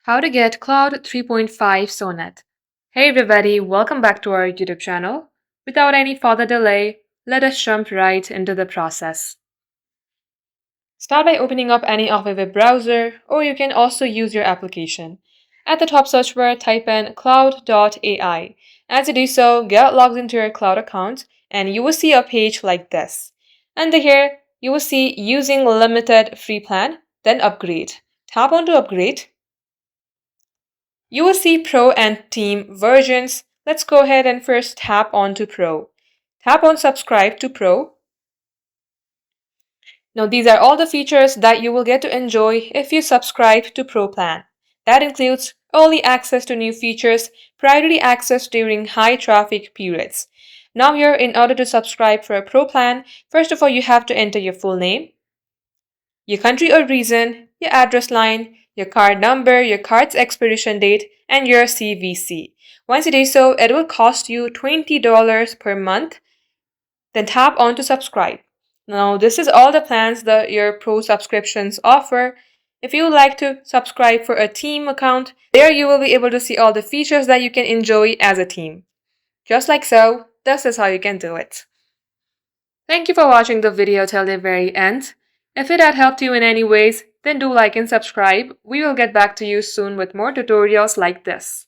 How to get Claude 3.5 Sonnet. Hey everybody, welcome back to our YouTube channel. Without any further delay, let us jump right into the process. Start by opening up any of a web browser, or you can also use your application. At the top search bar, type in Claude.ai. As you do so, get logged into your Claude account, and you will see a page like this. Under here, you will see using limited free plan, then upgrade. Tap on to upgrade. You will see Pro and Team versions. Let's go ahead and first tap on to Pro. Tap on Subscribe to Pro. Now these are all the features that you will get to enjoy if you subscribe to Pro plan. That includes early access to new features, priority access during high traffic periods. Now here, in order to subscribe for a Pro plan, first of all you have to enter your full name, your country or region, your address line, your card number, your card's expiration date, and your CVC. Once you do so, it will cost you $20 per month. Then tap on to subscribe. Now, this is all the plans that your Pro subscriptions offer. If you would like to subscribe for a team account, there you will be able to see all the features that you can enjoy as a team. Just like so, this is how you can do it. Thank you for watching the video till the very end. If it had helped you in any ways, then do like and subscribe. We will get back to you soon with more tutorials like this.